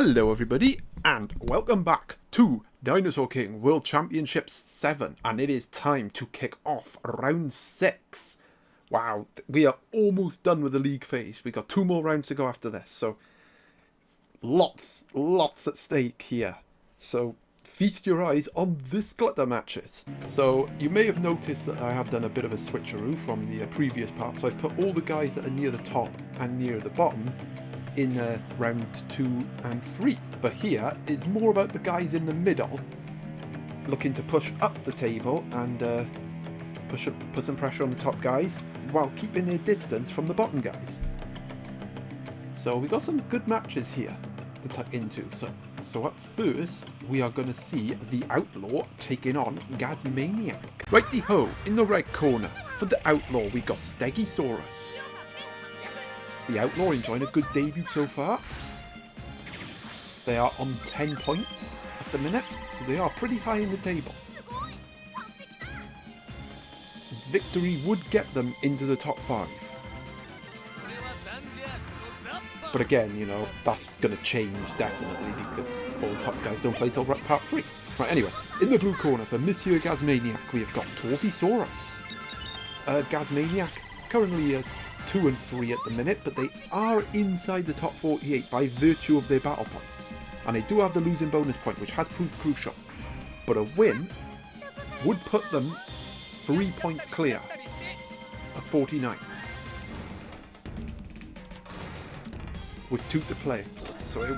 Hello everybody, and welcome back to Dinosaur King World Championship 7, and it is time to kick off round 6. Wow, we are almost done with the league phase. We got 2 more rounds to go after this, so lots at stake here. So feast your eyes on this glitter matches. So you may have noticed that I have done a bit of a switcheroo from the previous part, so I've put all the guys that are near the top and near the bottom in round 2 and 3, but here is more about the guys in the middle looking to push up the table and put some pressure on the top guys while keeping their distance from the bottom guys. So we got some good matches here to tuck into. So at first we are going to see the Outlaw taking on Gasmaniac. Righty ho, in the red corner for the Outlaw we got Stegosaurus. The Outlaw enjoying a good debut so far. They are on 10 points at the minute, so they are pretty high in the table. Victory would get them into the top 5. But again, you know, that's going to change definitely because all the top guys don't play till part 3. Right, anyway, in the blue corner for Monsieur Gasmaniac, we have got Torfisaurus. Gasmaniac currently 2 and 3 at the minute, but they are inside the top 48 by virtue of their battle points. And they do have the losing bonus point, which has proved crucial. But a win would put them 3 points clear of 49. With 2 to play. So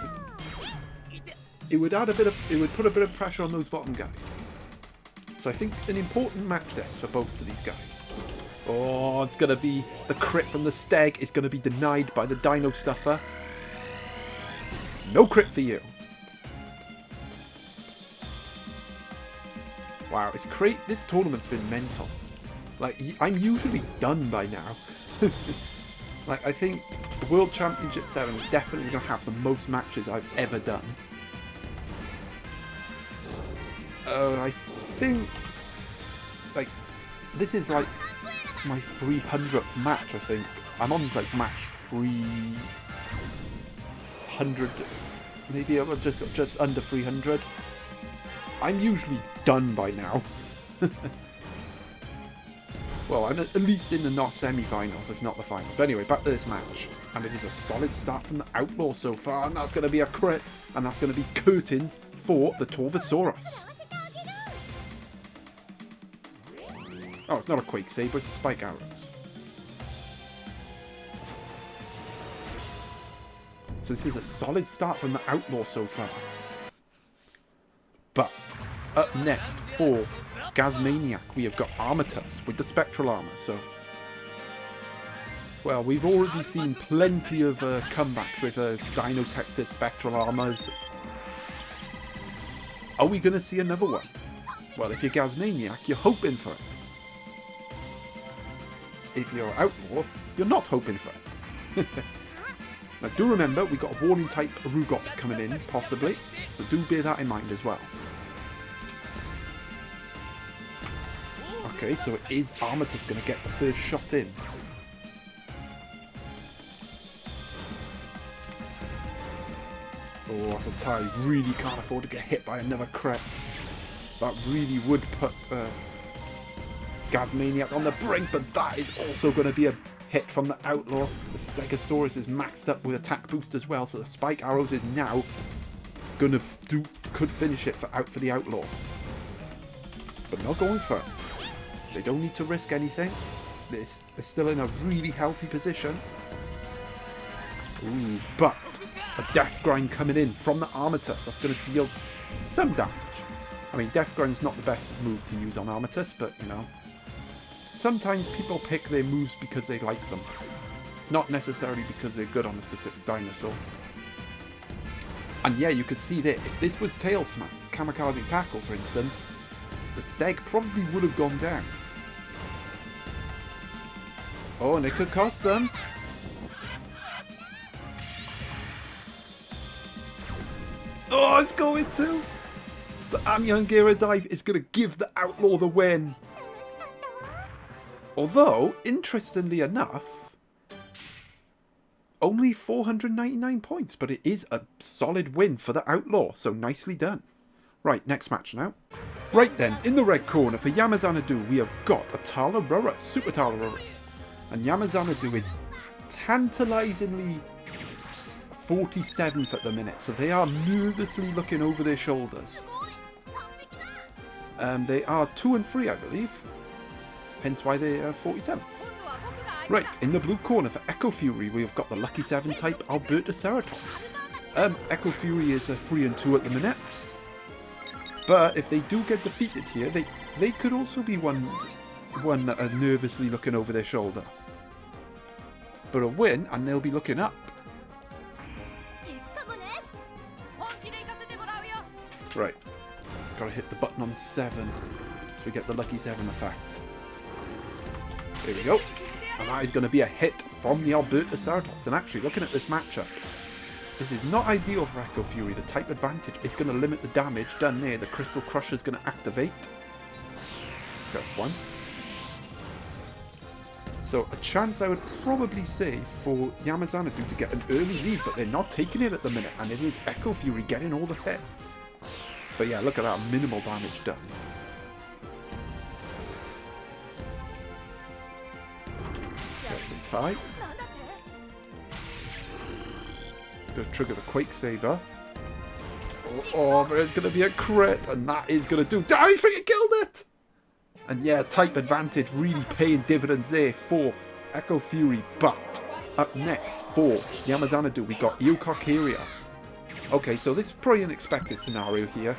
it would add put a bit of pressure on those bottom guys. So I think an important match this for both of these guys. Oh, it's going to be the crit from the Steg is going to be denied by the Dino Stuffer. No crit for you. Wow, this tournament's been mental. Like, I'm usually done by now. Like, I think the World Championship 7 is definitely going to have the most matches I've ever done. I think, like, this is like my 300th match, I think. I'm on like match 300, maybe I'm just under 300. I'm usually done by now. Well, I'm at least in the not semi-finals, if not the finals. But anyway, back to this match. And it is a solid start from the Outlaw so far, and that's going to be a crit, and that's going to be curtains for the Torfisaurus. Oh, it's not a Quake Saber, it's a Spike Arrows. So this is a solid start from the Outlaw so far. But up next for Gasmaniac, we have got Armatus with the Spectral Armor. So, well, we've already seen plenty of comebacks with Dinotector Spectral Armors. Are we going to see another one? Well, if you're Gasmaniac, you're hoping for it. If you're Outlaw, you're not hoping for it. Now do remember, we got a warning type Rugops coming in, possibly, so do bear that in mind as well. Okay, so it is Armatus going to get the first shot in. Oh, that's a tie. Really can't afford to get hit by another crit. That really would put Gasmaniac on the brink, but that is also going to be a hit from the Outlaw. The Stegosaurus is maxed up with attack boost as well, so the Spike Arrows is now going to could finish it for the Outlaw. But not going for it. They don't need to risk anything. They're still in a really healthy position. Ooh, but a Death Grind coming in from the Armatus. That's going to deal some damage. I mean, Death Grind's not the best move to use on Armatus, but, you know, sometimes people pick their moves because they like them, not necessarily because they're good on a specific dinosaur. And yeah, you could see that if this was Tail Smack, Kamikaze Tackle for instance, the Steg probably would have gone down. Oh, and it could cost them. Oh, it's going to! The Amyangira dive is going to give the Outlaw the win. Although, interestingly enough, Only 499 points, but it is a solid win for the Outlaw, so nicely done. Right, next match now. Right then, in the red corner for Yamaxanadu, we have got a Talarurus, Super Talarurus. And Yamaxanadu is tantalizingly 47th at the minute, so they are nervously looking over their shoulders. They are 2 and 3, I believe, hence why they are 47th. Right, in the blue corner for Eccofury, we've got the Lucky 7 type Albertoceratops. Eccofury is a 3 and 2 at the minute, but if they do get defeated here, they could also be one that are nervously looking over their shoulder. But a win, and they'll be looking up. Right, gotta hit the button on 7, so we get the Lucky 7 effect. There we go. And that is going to be a hit from the Albertoceratops. And actually, looking at this matchup, this is not ideal for Eccofury. The type advantage is going to limit the damage done there. The Crystal Crusher is going to activate just once. So a chance, I would probably say, for Yamaxanadu to get an early lead, but they're not taking it at the minute. And it is Eccofury getting all the hits. But yeah, look at that, minimal damage done. Tie. It's going to trigger the Quake Saber. Oh, but it's going to be a crit, and that is going to do. Damn, he freaking killed it! And yeah, type advantage really paying dividends there for Eccofury. But up next for Yamaxanadu, we got Yukari. Okay, so this is probably an expected scenario here.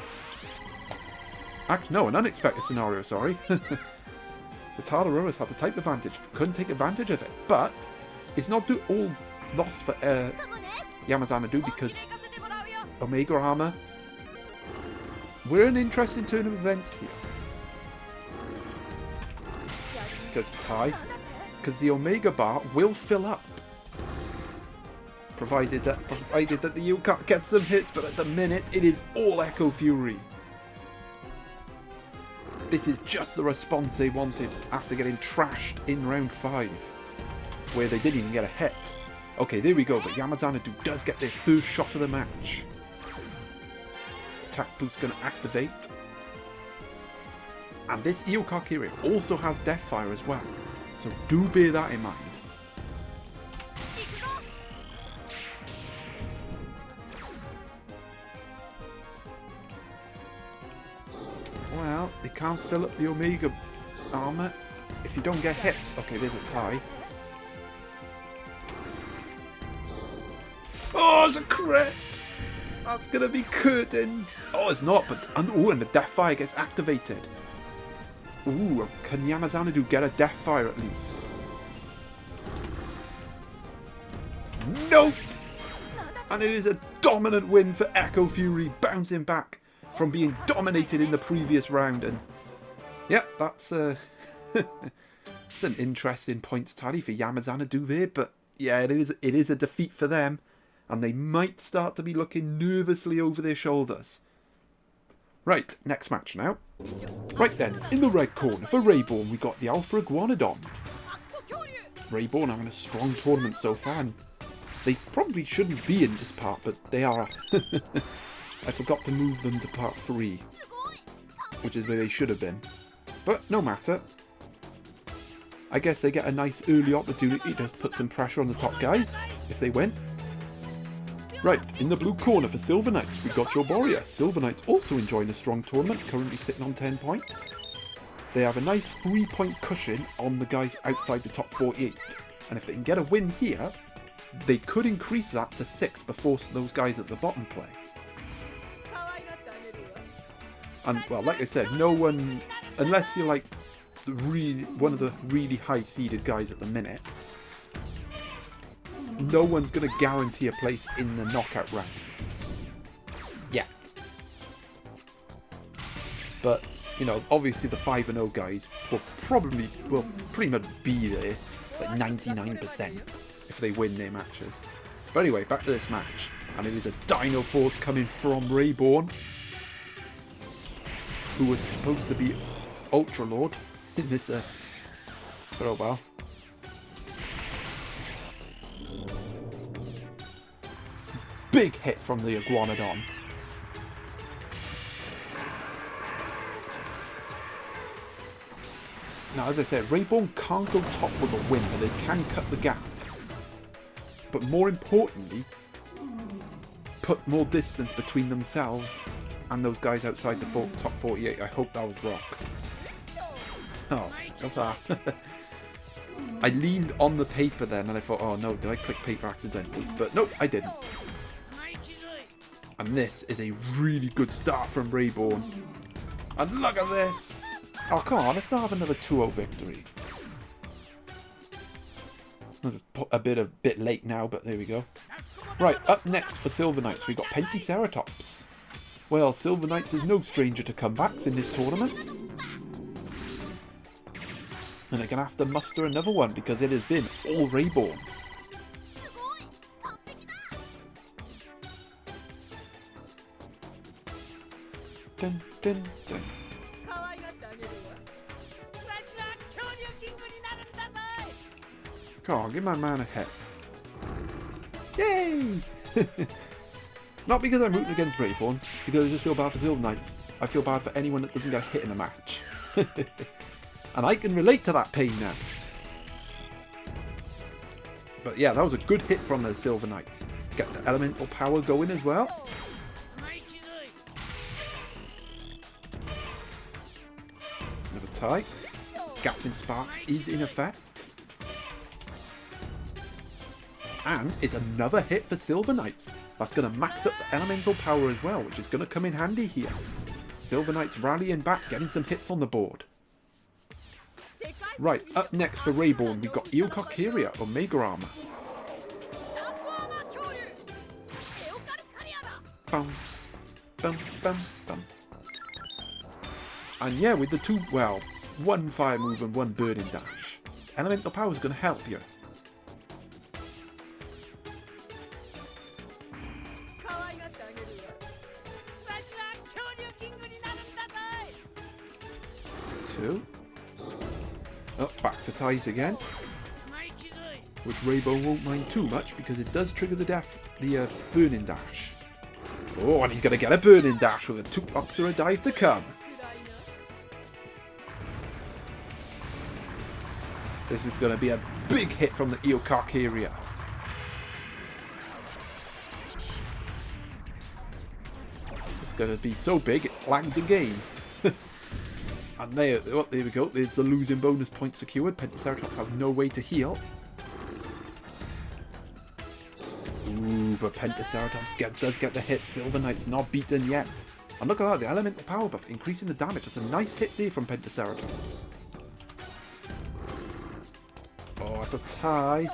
Actually, no, an unexpected scenario, sorry. The Talarurus had the type advantage, couldn't take advantage of it, but it's not all lost for Yamaxanadu because Omega Armor. We're an interesting turn of events here. Because because the Omega bar will fill up, provided that the Yukari gets some hits, but at the minute it is all Eccofury. This is just the response they wanted after getting trashed in round 5, where they didn't even get a hit. Okay, there we go, but Yamaxanadu does get their first shot of the match. Attack boost going to activate. And this Yukari also has Deathfire as well, so do bear that in mind. Well, they can't fill up the Omega armor if you don't get hits. Okay, there's a tie. Oh, it's a crit! That's gonna be curtains. Oh, it's not, but and the Deathfire gets activated. Ooh, can Yamaxanadu get a Deathfire at least? Nope! And it is a dominant win for Eccofury, bouncing back from being dominated in the previous round. And yeah, that's an interesting points tally for Yamaxanadu there, but yeah, it is a defeat for them, and they might start to be looking nervously over their shoulders. Right, next match now. Right then, in the red corner for Rayborn, we got the Alpha Iguanodon. Rayborn having a strong tournament so far, and they probably shouldn't be in this part, but they are. I forgot to move them to part 3, which is where they should have been. But no matter. I guess they get a nice early opportunity to put some pressure on the top guys, if they win. Right, in the blue corner for SilverKNIGHTS, we got Joboria. SilverKNIGHTS also enjoying a strong tournament, currently sitting on 10 points. They have a nice 3-point cushion on the guys outside the top 48. And if they can get a win here, they could increase that to 6 before those guys at the bottom play. And, well, like I said, no one, unless you're like one of the really high-seeded guys at the minute, no one's going to guarantee a place in the knockout round. Yeah. But, you know, obviously the 5-0 guys will pretty much be there, like 99%, if they win their matches. But anyway, back to this match. And it is a Dino Force coming from Rayborn, who was supposed to be Ultra Lord in this, but oh well. big hit from the Iguanodon. Now, as I said, Rayborn can't go top with a win, but they can cut the gap. But more importantly, put more distance between themselves and those guys outside the top 48. I hope that was rock. Oh, so far. I leaned on the paper then and I thought, oh no, did I click paper accidentally? But nope, I didn't. And this is a really good start from Rayborn. And look at this! Oh, come on, let's not have another 2-0 victory. A bit late now, but there we go. Right, up next for Silver Knights, we got Pentaceratops. Well, Silver Knights is no stranger to comebacks in this tournament. And they're going to have to muster another one because it has been all Rayborn. Dun, dun, dun. Come on, give my man a hit. Yay! Not because I'm rooting against Rayborn, because I just feel bad for Silver Knights. I feel bad for anyone that doesn't get a hit in a match. And I can relate to that pain now. But yeah, that was a good hit from the Silver Knights. Get the elemental power going as well. Another tie. Gapping Spark is in effect. And it's another hit for Silver Knights. That's going to max up the elemental power as well, which is going to come in handy here. Silver Knights rallying back, getting some hits on the board. Right, up next for Rayborn, we've got Eccofury or Mega Armor. Bum, bum, bum, bum. And yeah, with the two, well, one fire move and one burning dash, elemental power is going to help you. Oh, back to ties again, which Rayborn won't mind too much because it does trigger the burning dash. Oh, and he's going to get a burning dash with a 2-boxer dive to come. This is going to be a big hit from the Eccofury. It's going to be so big it lagged the game. And there we go. There's the losing bonus point secured. Pentaceratops has no way to heal. Ooh, but Pentaceratops does get the hit. Silver Knight's not beaten yet. And look at that, the elemental power buff increasing the damage. That's a nice hit there from Pentaceratops. Oh, that's a tie.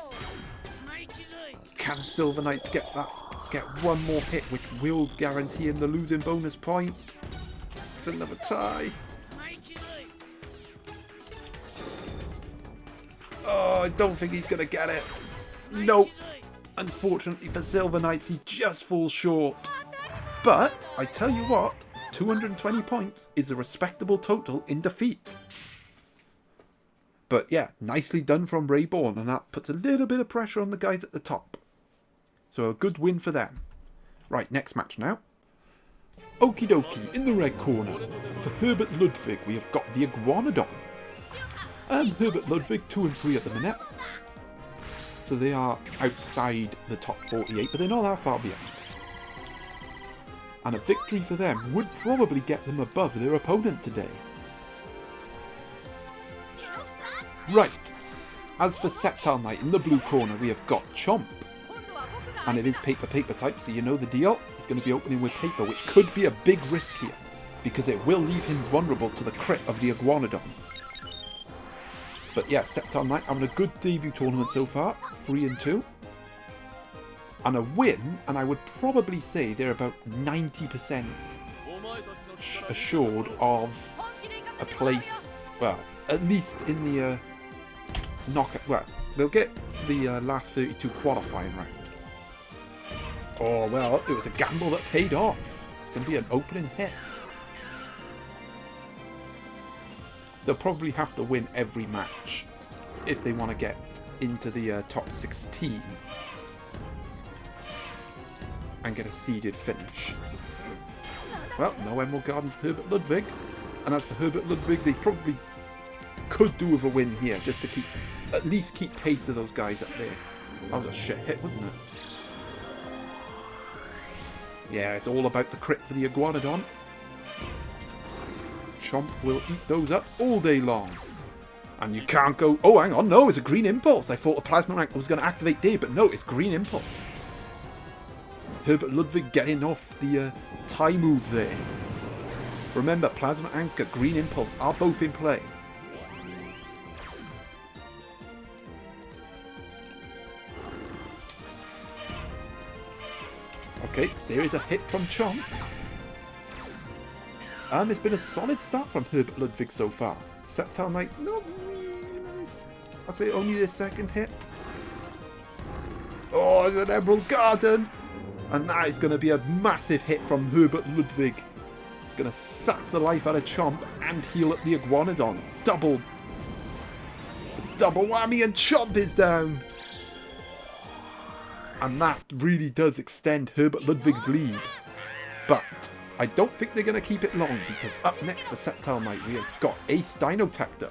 Can Silver Knights get one more hit, which will guarantee him the losing bonus point? It's another tie. Oh, I don't think he's going to get it. Nope. Unfortunately for Silver Knights, he just falls short. But, I tell you what, 220 points is a respectable total in defeat. But yeah, nicely done from Rayborn, and that puts a little bit of pressure on the guys at the top. So a good win for them. Right, next match now. Okie dokie, in the red corner, for Herbert Ludwig, we have got the Iguanodon. And Herbert Ludwig 2 and 3 at the minute. So they are outside the top 48, but they're not that far behind. And a victory for them would probably get them above their opponent today. Right, as for Sceptile Knight, in the blue corner we have got Chomp. And it is paper type, so you know the deal. He's going to be opening with paper, which could be a big risk here, because it will leave him vulnerable to the crit of the Iguanodon. But yeah, Sceptile Knight having a good debut tournament so far, 3 and 2. And a win, and I would probably say they're about 90% assured of a place, well, at least in the knockout. Well, they'll get to the last 32 qualifying round. Oh, well, it was a gamble that paid off. It's going to be an opening hit. They'll probably have to win every match if they want to get into the top 16. and get a seeded finish. Well, no Emerald Garden for Herbert Ludwig. And as for Herbert Ludwig, they probably could do with a win here, just to at least keep pace of those guys up there. That was a shit hit, wasn't it? Yeah, it's all about the crit for the Iguanodon. Chomp will eat those up all day long. And you can't go... Oh, hang on, no, it's a Green Impulse. I thought a Plasma Rank was going to activate there, but no, it's Green Impulse. Herbert Ludwig getting off the tie move there. Remember, Plasma Anchor, Green Impulse are both in play. Okay, there is a hit from Chomp. And it's been a solid start from Herbert Ludwig so far. Sceptile Knight, not really nice. I'd say only the second hit. Oh, it's an Emerald Garden! And that is going to be a massive hit from Herbert Ludwig. It's going to sap the life out of Chomp and heal up the Iguanodon. Double whammy, and Chomp is down. And that really does extend Herbert Ludwig's lead. But I don't think they're going to keep it long, because up next for Sceptile Knight we have got Ace Dinotector.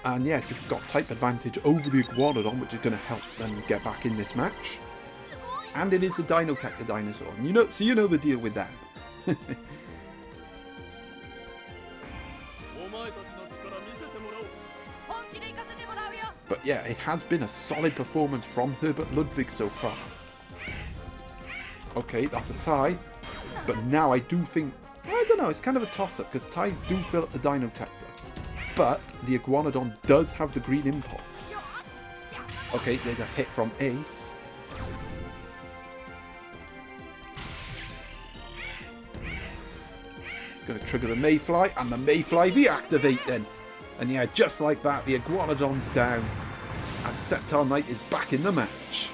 And yes, it's got type advantage over the Iguanodon, which is going to help them get back in this match. And it is a Dinotector dinosaur, and so you know the deal with them. But yeah, it has been a solid performance from Herbert Ludwig so far. Okay, that's a tie. But now I do think... I don't know, it's kind of a toss-up, because ties do fill up the Dinotector. But the Iguanodon does have the Green Impulse. Okay, there's a hit from Ace. It's going to trigger the Mayfly, and the Mayfly deactivate then. And yeah, just like that, the Iguanodon's down. And Sceptile Knight is back in the match.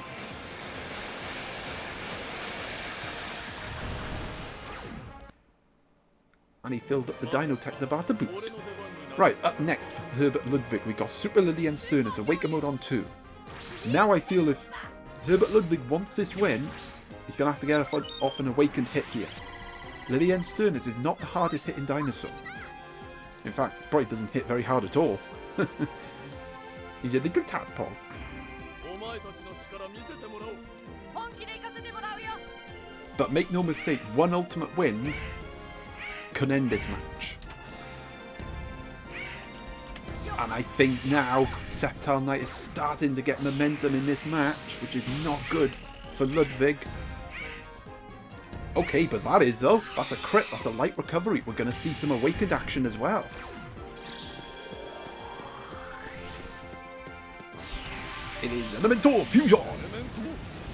And he filled up the Dinotector bar to boot. Right, up next for Herbert Ludwig, we got Super Lily and Sternus, Awaken Mode on 2. Now I feel if Herbert Ludwig wants this win, he's going to have to get off an Awakened hit here. Lily and Sternus is not the hardest hitting dinosaur. In fact, probably doesn't hit very hard at all. He's a little tadpole. But make no mistake, one ultimate win can end this match. And I think now Sceptile Knight is starting to get momentum in this match, which is not good for Ludwig. Okay, but that is though. That's a crit, that's a light recovery. We're going to see some Awakened action as well. It is Elemental Fusion!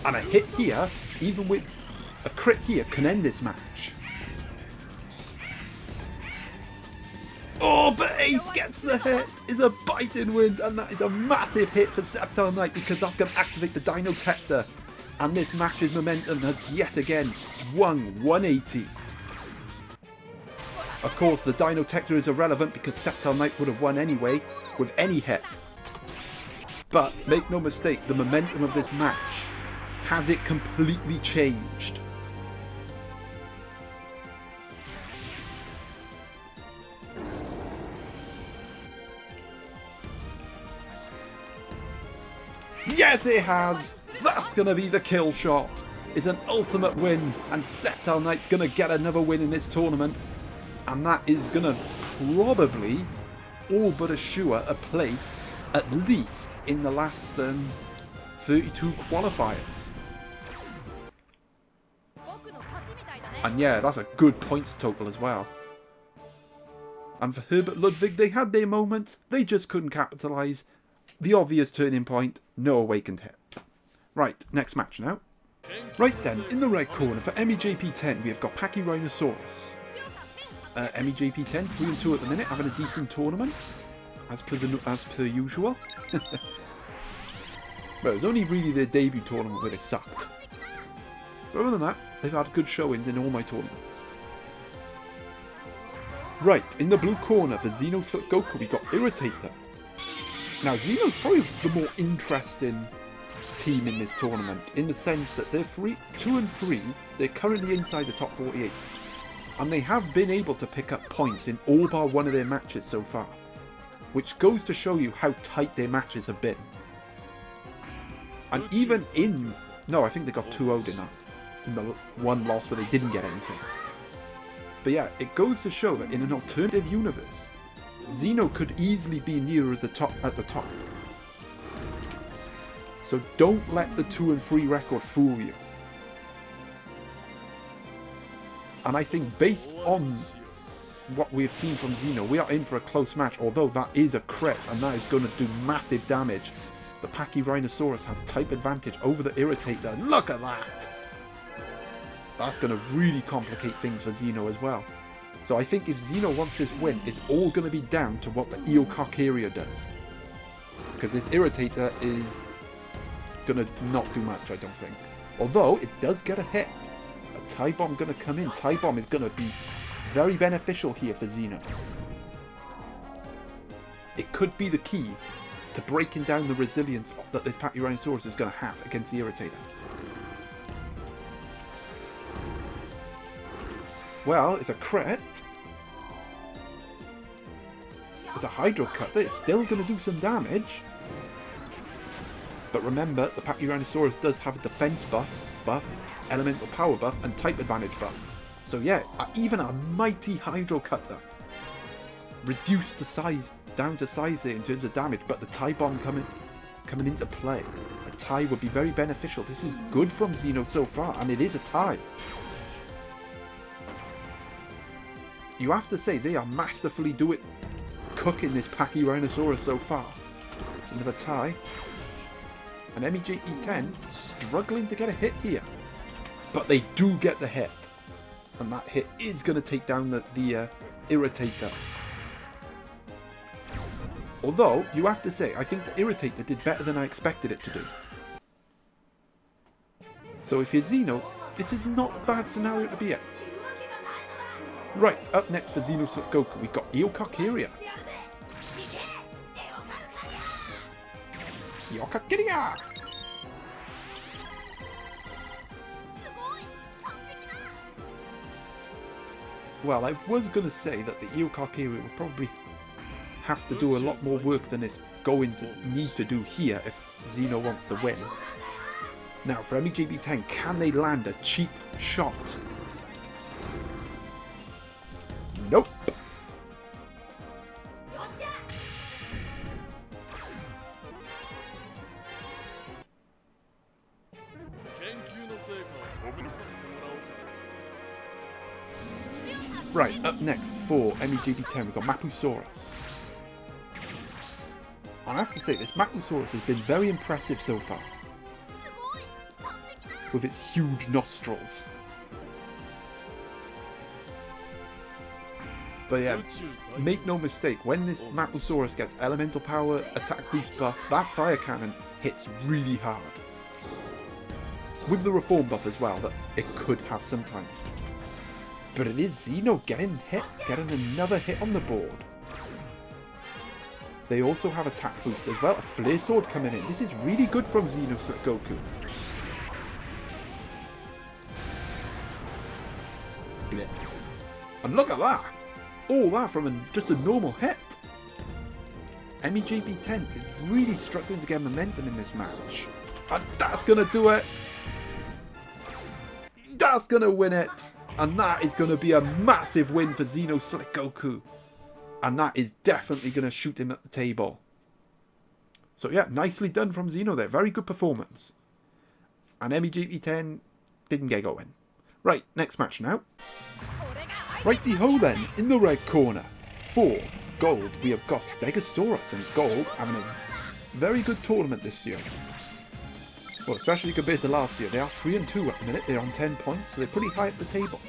And a hit here, even with a crit here, can end this match. Oh, but Ace gets the hit! It's a biting wind, and that is a massive hit for Sceptile Knight, because that's going to activate the Dinotector. And this match's momentum has yet again swung 180. Of course, the Dinotector is irrelevant because Sceptile Knight would have won anyway with any hit. But make no mistake, the momentum of this match has it completely changed. Yes, it has! That's going to be the kill shot. It's an ultimate win, and Sceptile Knight's going to get another win in this tournament. And that is going to probably all but assure a place, at least in the last 32 qualifiers. And yeah, that's a good points total as well. And for Herbert Ludwig, they had their moments, they just couldn't capitalise. The obvious turning point, no Awakened hit. Right, next match now. Right then, in the red corner for MEJP10 we have got Pachyrhinosaurus. MEJP10, 3-2 at the minute, having a decent tournament, as per usual. Well, it was only really their debut tournament where they sucked. But other than that, they've had good showings in all my tournaments. Right, in the blue corner for XenoSlickGoku we got Irritator. Now, Xeno's probably the more interesting team in this tournament, in the sense that they're 2 and 3, they're currently inside the top 48. And they have been able to pick up points in all bar one of their matches so far. Which goes to show you how tight their matches have been. And even in... No, I think they got 2-0'd in that. In the one loss where they didn't get anything. But yeah, it goes to show that in an alternative universe, Xeno could easily be nearer the top at the top. So don't let the 2 and 3 record fool you. And I think based on what we've seen from Xeno, we are in for a close match, although that is a crit and that is going to do massive damage. The Pachyrhinosaurus has type advantage over the Irritator. Look at that! That's going to really complicate things for Xeno as well. So I think if Xeno wants this win, it's all going to be down to what the Eocarcharia does. Because this Irritator is going to not do much, I don't think. Although, it does get a hit. A Tie Bomb going to come in. Tie Bomb is going to be very beneficial here for Xeno. It could be the key to breaking down the resilience that this Pachyrhinosaurus is going to have against the Irritator. Well, it's a crit. It's a Hydro Cutter. It's still going to do some damage. But remember, the Pachyrhinosaurus does have a defense buff, elemental power buff, and type advantage buff. So yeah, even a mighty Hydro Cutter reduced the size, down to size there in terms of damage, but the Tie Bomb coming into play. A tie would be very beneficial. This is good from Xeno so far, and it is a tie. You have to say, they are masterfully cooking this Pachyrhinosaurus so far. It's another tie. And MEJE10 struggling to get a hit here. But they do get the hit. And that hit is going to take down the Irritator. Although, you have to say, I think the Irritator did better than I expected it to do. So if you're Xeno, this is not a bad scenario to be in. Right, up next for XenoSlickGoku, we've got Eocarcharia. Eocarcharia! Well, I was going to say that the Eocarcharia would probably have to do a lot more work than it's going to need to do here if Xeno wants to win. Now, for MEJB10, can they land a cheap shot? Nope. Right, up next for MEJB10, we've got Mapusaurus. And I have to say, this Mapusaurus has been very impressive so far. With its huge nostrils. But yeah, make no mistake, when this Mapusaurus gets elemental power, attack boost buff, that fire cannon hits really hard. With the reform buff as well, that it could have sometimes. But it is Xeno getting another hit on the board. They also have attack boost as well, a flare sword coming in. This is really good from XenoSlickGoku. And look at that! All that from just a normal hit. MEJB10 is really struggling to get momentum in this match. And that's going to do it. That's going to win it. And that is going to be a massive win for XenoSlickGoku. And that is definitely going to shoot him at the table. So yeah, nicely done from Xeno there. Very good performance. And MEJB10 didn't get going. Right, next match now. Righty-ho then, in the red corner, for gold, we have got Stegosaurus, and gold having a very good tournament this year. Well, especially compared to last year. They are 3 and 2 at the minute, they're on 10 points, so they're pretty high at the table.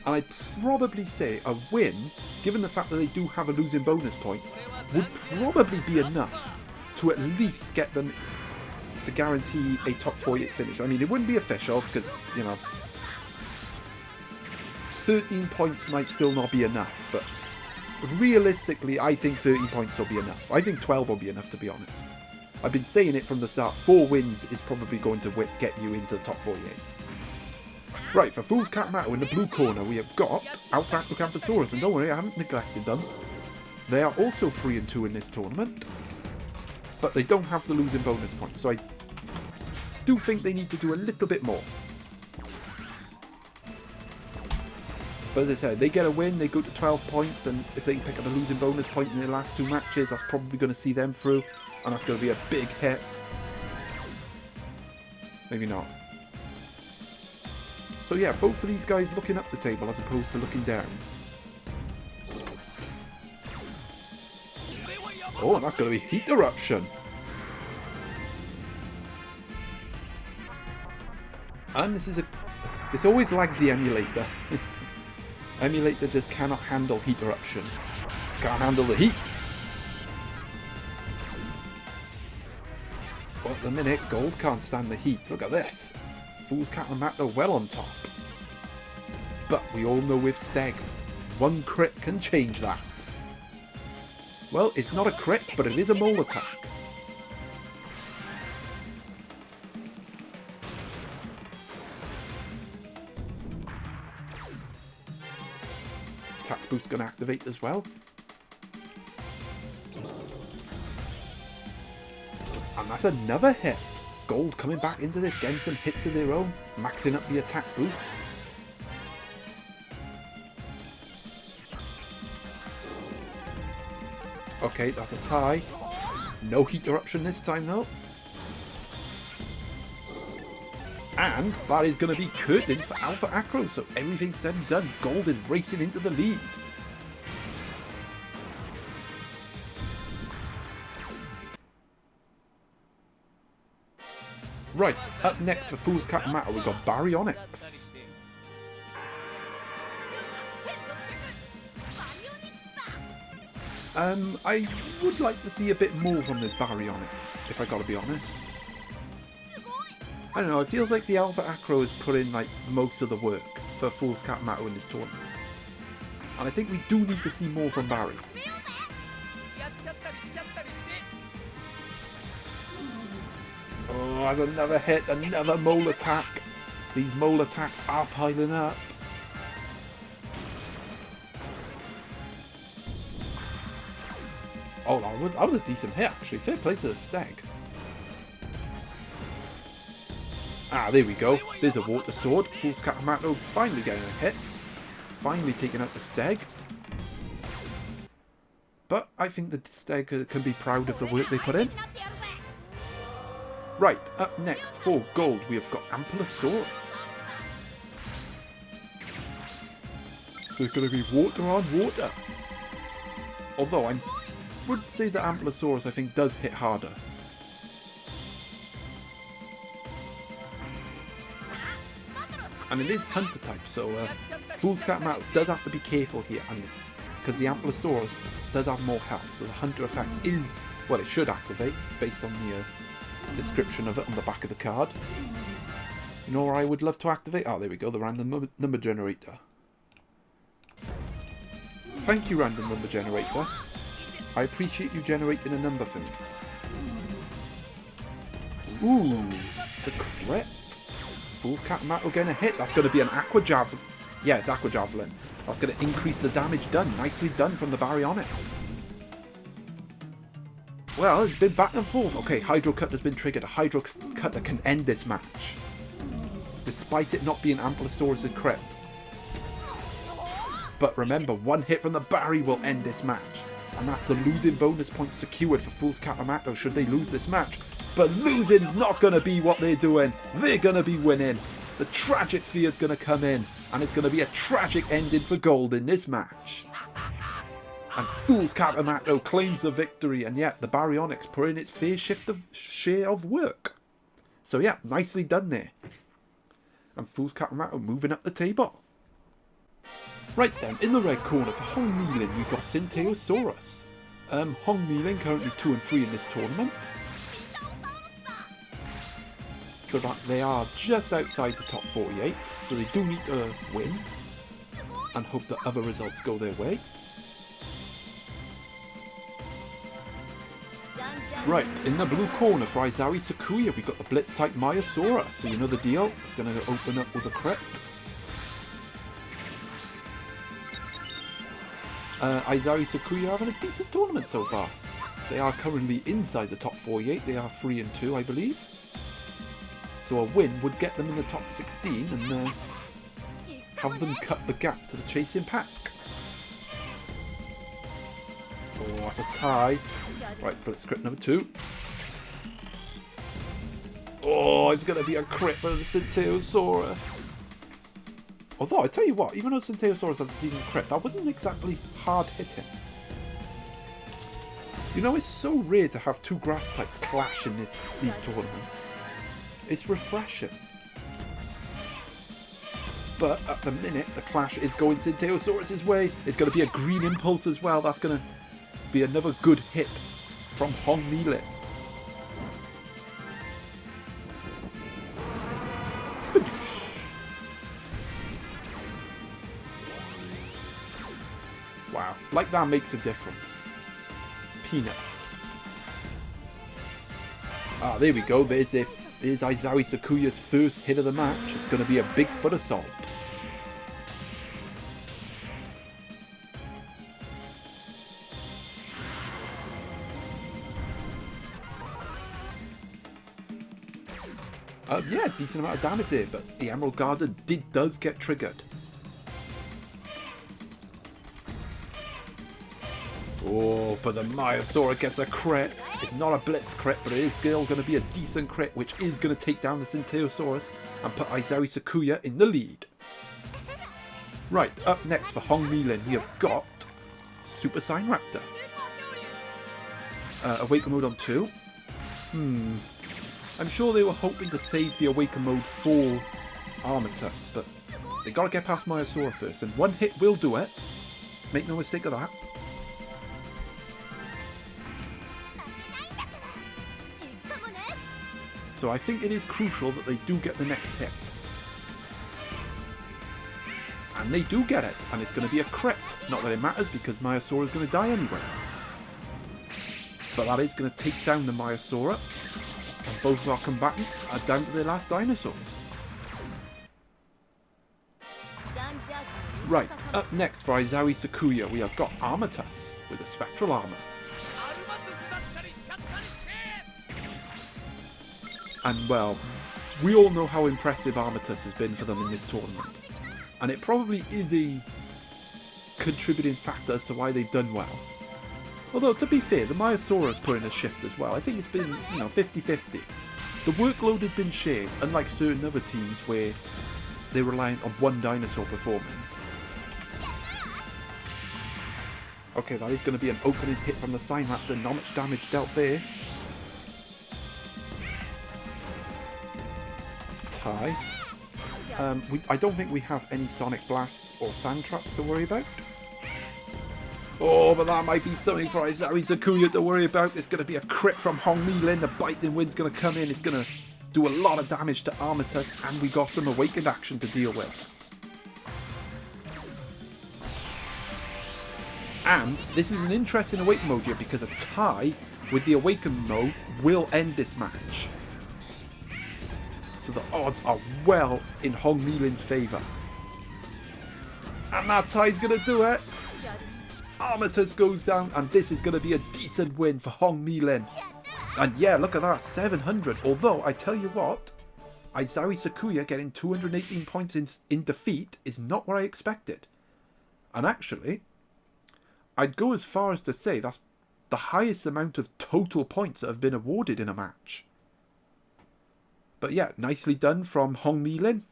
And I'd probably say a win, given the fact that they do have a losing bonus point, would probably be enough to at least get them to guarantee a top 48 finish. I mean, it wouldn't be official, because, you know, 13 points might still not be enough, but realistically, I think 30 points will be enough. I think 12 will be enough, to be honest. I've been saying it from the start. 4 wins is probably going to get you into the top 48. Right, for Foolscap Mato in the blue corner, we have got Alpha-Acrocanthosaurus, and don't worry, I haven't neglected them. They are also 3-2 in this tournament, but they don't have the losing bonus points, so I do think they need to do a little bit more. But as I said, they get a win, they go to 12 points, and if they can pick up a losing bonus point in their last 2 matches, that's probably going to see them through, and that's going to be a big hit. Maybe not. So yeah, both of these guys looking up the table as opposed to looking down. Oh, and that's going to be Heat Eruption. And this always lags the emulator. Emulator just cannot handle Heat Eruption. Can't handle the heat. But at the minute, Gold can't stand the heat. Look at this. Foolscap and Mato well on top. But we all know with Steg, 1 crit can change that. Well, it's not a crit, but it is a mole attack. Attack boost going to activate as well. And that's another hit. Gold coming back into this, getting some hits of their own, maxing up the attack boost. Okay, that's a tie. No Heat Eruption this time though. And that is going to be curtains for Alpha Acro, so everything said and done, Gold is racing into the lead. Right, up next for Foolscap Mato, we've got Baryonyx. I would like to see a bit more from this Baryonyx, if I gotta be honest. I don't know, it feels like the Alpha Acro has put in like most of the work for Foolscap Mato in this tournament. And I think we do need to see more from Barry. Oh, that's another hit, another mole attack. These mole attacks are piling up. Oh, that was a decent hit actually. Fair play to the Steg. Ah, there we go. There's a water sword. Foolscap Mato finally getting a hit. Finally taking out the Steg. But I think the Steg can be proud of the work they put in. Right, up next for Gold, we have got Ampelosaurus. So it's going to be water on water. Although I would say that Ampelosaurus, I think, does hit harder. And it is Hunter type, so Foolscap Mato does have to be careful here, because the Ampelosaurus does have more health, so the Hunter effect is, well, it should activate based on the description of it on the back of the card. You know where I would love to activate? Oh, there we go, the random number generator. Thank you, random number generator. I appreciate you generating a number for me. Ooh, it's a crit. Foolscap Mato getting a hit. That's going to be an Aqua Javelin. Yeah, it's Aqua Javelin. That's going to increase the damage done. Nicely done from the Baryonyx. Well, it's been back and forth. Okay, Hydro Cut has been triggered. A Hydro Cutter can end this match. Despite it not being Ampelosaurus' crit. But remember, 1 hit from the Barry will end this match. And that's the losing bonus point secured for Foolscap Mato should they lose this match. But losing's not going to be what they're doing. They're going to be winning. The Tragic Sphere is going to come in. And it's going to be a tragic ending for Gold in this match. And Foolscap Mato claims the victory. And yet, the Baryonyx put in its fair share of work. So yeah, nicely done there. And Foolscap Mato moving up the table. Right then, in the red corner for Hong Meiling, we've got Synapsid. Hong Meiling currently 2-3 in this tournament. So that they are just outside the top 48. So they do need to win. And hope that other results go their way. Right, in the blue corner for Izayoi Sakuya, we've got the Blitz-type Maiasaura. So you know the deal. It's going to open up with a crit. Izayoi Sakuya having a decent tournament so far. They are currently inside the top 48. They are 3-2, I believe. So a win would get them in the top 16 and have them cut the gap to the chasing pack. Oh, that's a tie. Right, Blitz crit number 2. Oh, it's going to be a crit for the Synapsid. Although, I tell you what, even though Synapsid has a decent crit, that wasn't exactly hard hitting. You know, it's so rare to have two grass types clash in these tournaments. It's refreshing. But at the minute, the clash is going Synapsid's way. It's going to be a green impulse as well. That's going to be another good hit from Meiling. Wow, like that makes a difference. Peanuts. Ah, there we go. There's Izayoi Sakuya's first hit of the match. It's going to be a big foot assault. Yeah, decent amount of damage there, but the Emerald Garden does get triggered. Oh, but the Maiasaura gets a crit. It's not a blitz crit, but it is still going to be a decent crit, which is going to take down the Synapsid and put Izayoi Sakuya in the lead. Right, up next for Meiling, we have got Super Saiyan Raptor. Awaken mode on 2. I'm sure they were hoping to save the Awaken mode for Armatus, but they got to get past Maiasaura first, and one hit will do it. Make no mistake of that. So I think it is crucial that they do get the next hit. And they do get it, and it's going to be a crit. Not that it matters, because Maiasaura is going to die anyway. But that is going to take down the Maiasaura. And both of our combatants are down to their last dinosaurs. Right, up next for Izayoi Sakuya, we have got Armatus with a spectral armor. And well, we all know how impressive Armatus has been for them in this tournament. And it probably is a contributing factor as to why they've done well. Although, to be fair, the Maiasaura's put in a shift as well. I think it's been, 50-50. The workload has been shared, unlike certain other teams where they're reliant on one dinosaur performing. Okay, that is going to be an opening hit from the Saiyan Raptor. Not much damage dealt there. Tie. I don't think we have any Sonic Blasts or Sand Traps to worry about. Oh, but that might be something for Izayoi Sakuya to worry about. It's going to be a crit from Meiling. The Biting Wind's going to come in. It's going to do a lot of damage to Armatus, and we got some Awakened action to deal with. And this is an interesting Awaken mode here, because a tie with the Awaken mode will end this match. So the odds are well in Meiling's favour. And that tie's going to do it. Armatus goes down, and this is going to be a decent win for Meiling. And yeah, look at that, 700. Although, I tell you what, Izayoi Sakuya getting 218 points in defeat is not what I expected. And actually, I'd go as far as to say that's the highest amount of total points that have been awarded in a match. But yeah, nicely done from Meiling.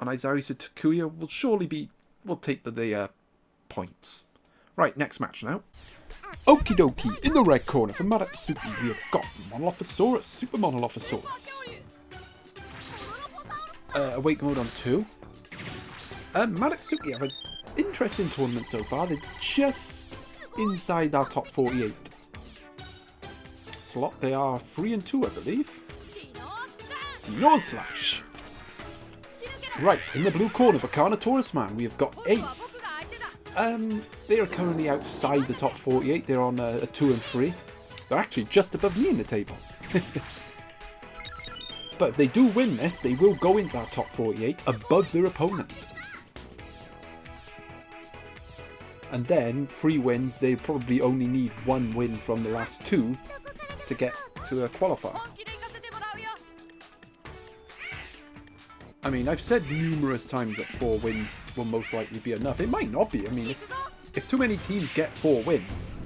And Izayoi Sakuya will surely will take the points. Right, next match now. Okie dokie, in the red corner for Madotsuki, we have got Monolophosaurus, Super Monolophosaurus. Awaken mode on 2. Madotsuki have an interesting tournament so far. They're just inside our top 48 slot. They are 3-2, I believe. Dinosaur. Right, in the blue corner for CarnotaurusMan, we have got Ace. They are currently outside the top 48. They're on a 2-3. They're actually just above me in the table. But if they do win this, they will go into that top 48 above their opponent. And then, 3 wins, they probably only need 1 win from the last 2 to get to a qualifier. I mean, I've said numerous times that 4 wins will most likely be enough. It might not be. I mean, if too many teams get 4 wins,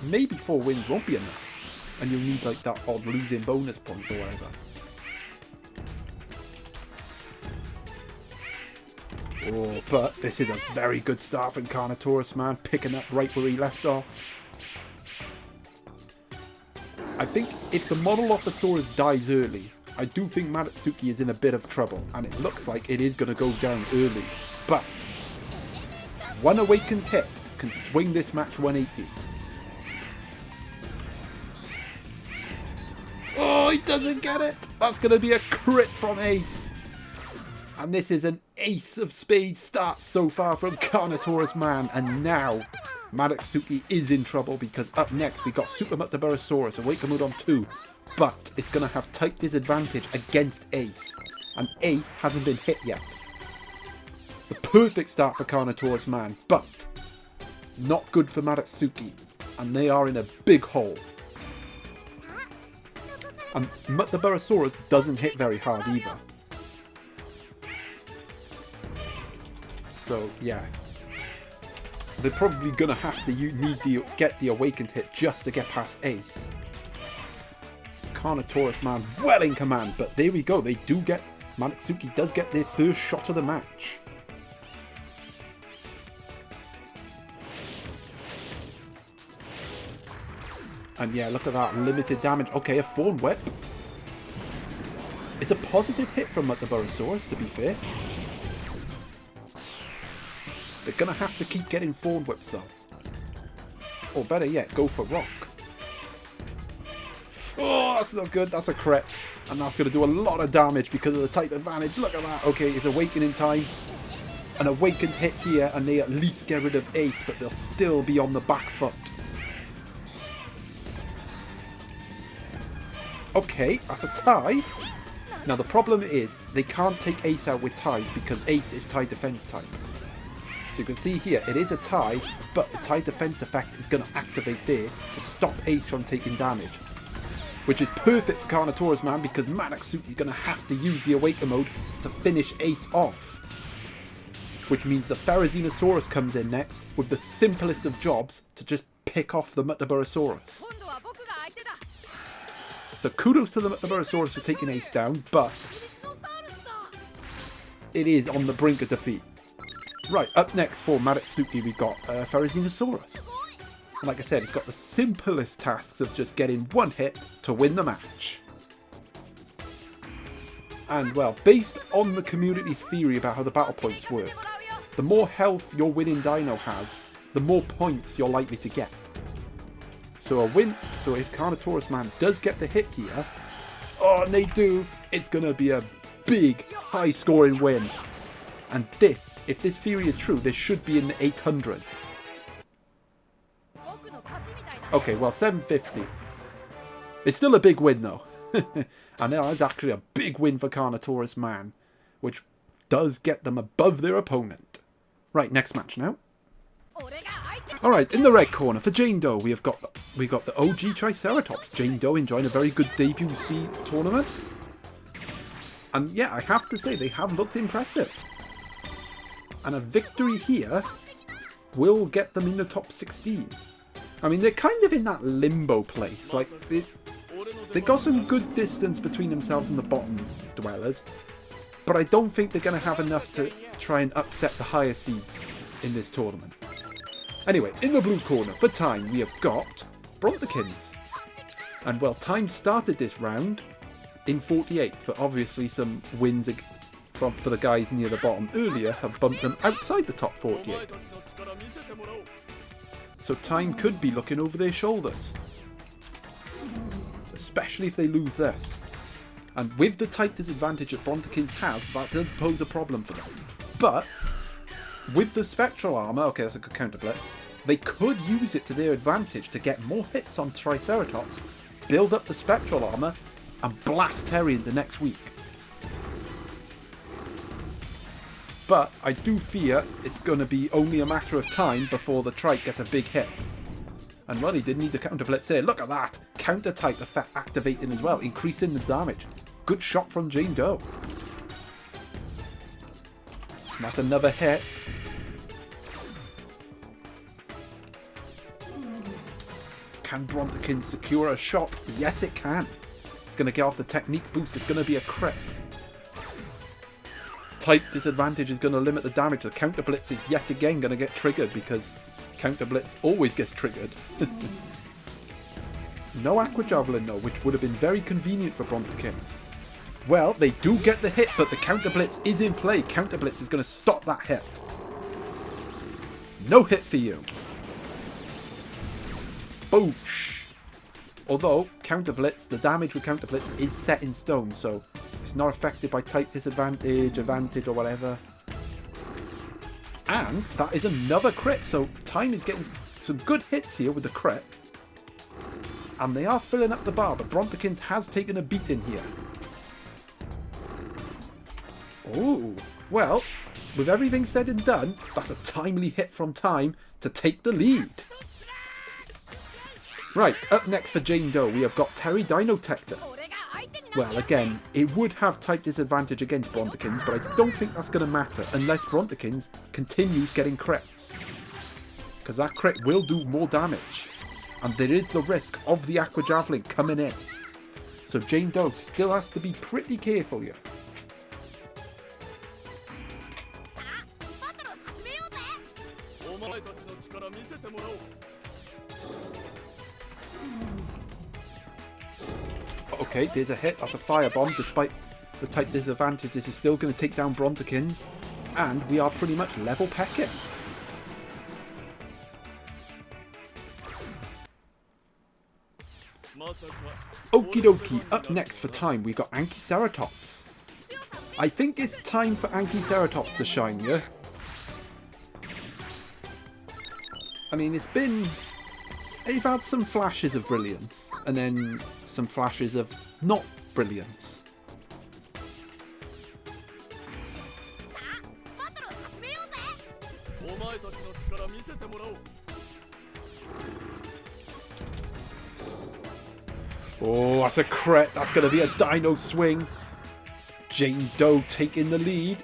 maybe 4 wins won't be enough. And you'll need like that odd losing bonus point or whatever. Oh, but this is a very good start from CarnotaurusMan, picking up right where he left off. I think if the Monolophosaurus dies early, I do think Madotsuki is in a bit of trouble, and it looks like it is going to go down early. But 1 awakened hit can swing this match 180. Oh, he doesn't get it! That's going to be a crit from Ace. And this is an ace of spades start so far from CarnotaurusMan. And now Madotsuki is in trouble because up next we got Super Mutabarosaurus, Awaken Mode on 2. But it's going to have type disadvantage against Ace. And Ace hasn't been hit yet. The perfect start for CarnotaurusMan, but not good for Madotsuki. And they are in a big hole. And Mutabarosaurus doesn't hit very hard either. So, yeah. They're probably going to have to get the awakened hit just to get past Ace. CarnotaurusMan well in command, but there we go. They do get... Madotsuki does get their first shot of the match. And yeah, look at that. Limited damage. Okay, a Fawn Whip. It's a positive hit from Mutabarosaurus, to be fair. They're going to have to keep getting Fawn Whips though. Or better yet, go for Rock. Oh, that's not good. That's a crit. And that's going to do a lot of damage because of the type advantage. Look at that. Okay, it's awakening time. An awakened hit here and they at least get rid of Ace, but they'll still be on the back foot. Okay, that's a tie. Now the problem is they can't take Ace out with ties because Ace is tie defense type. So you can see here, it is a tie, but the tie defense effect is going to activate there to stop Ace from taking damage. Which is perfect for CarnotaurusMan because Madotsuki is going to have to use the Awaken Mode to finish Ace off. Which means the Therizinosaurus comes in next with the simplest of jobs to just pick off the Mutabarosaurus. So kudos to the Mutabarosaurus for taking Ace down, but it is on the brink of defeat. Right, up next for Madotsuki we got Therizinosaurus. And like I said, it's got the simplest tasks of just getting 1 hit to win the match. And well, based on the community's theory about how the battle points work, the more health your winning dino has, the more points you're likely to get. So if CarnotaurusMan does get the hit here, oh, and they do, it's going to be a big, high-scoring win. And this, if this theory is true, this should be in the 800s. Okay, well, 750. It's still a big win, though. And that is actually a big win for CarnotaurusMan, which does get them above their opponent. Right, next match now. Alright, in the red corner for Jane Doe, we got the OG Triceratops. Jane Doe enjoying a very good debut tournament. And yeah, I have to say, they have looked impressive. And a victory here will get them in the top 16. I mean, they're kind of in that limbo place. Like, they got some good distance between themselves and the bottom dwellers. But I don't think they're going to have enough to try and upset the higher seeds in this tournament. Anyway, in the blue corner, for Time, we have got Brontekins. And well, Time started this round in 48th, but obviously some wins for the guys near the bottom earlier have bumped them outside the top 48. So Time could be looking over their shoulders. Especially if they lose this. And with the type disadvantage that Brontekins has, that does pose a problem for them. But with the spectral armor, okay, that's a good counter blitz. they could use it to their advantage to get more hits on Triceratops, build up the spectral armor, and blast Terry into next week. But I do fear it's going to be only a matter of time before the Trike gets a big hit. And well, he didn't need the counter blitz there. Look at that! Counter type effect activating as well, increasing the damage. Good shot from Jane Doe. That's another hit. Can Brontekin secure a shot? Yes, it can. It's going to get off the technique boost. It's going to be a crit. Type disadvantage is going to limit the damage. The counter blitz is yet again going to get triggered because counter blitz always gets triggered. No Aqua Javelin though, which would have been very convenient for Brontekins. Well, they do get the hit, but the counter blitz is in play. Counter blitz is going to stop that hit. No hit for you. Boosh. Although, counter blitz, the damage with counter blitz is set in stone, so it's not affected by type disadvantage, advantage, or whatever. And that is another crit, so Time is getting some good hits here with the crit. And they are filling up the bar, but Brontekins has taken a beating here. Oh, well, with everything said and done, that's a timely hit from Time to take the lead. Right, up next for Jane Doe, we have got Terry Dinotector. Well, again, it would have type disadvantage against Brontekins, but I don't think that's going to matter unless Brontekins continues getting crits. Because that crit will do more damage. And there is the risk of the Aqua Javelin coming in. So Jane Doe still has to be pretty careful here. Okay, there's a hit. That's a firebomb. Despite the type disadvantage, this is still going to take down Brontekins. And we are pretty much level pecking. Okie dokie, up next for Time, we got Anchiceratops. I think it's time for Anchiceratops to shine here. I mean, they've had some flashes of brilliance, and then some flashes of not brilliance. Oh, that's a crit. That's going to be a dino swing. Jane Doe taking the lead.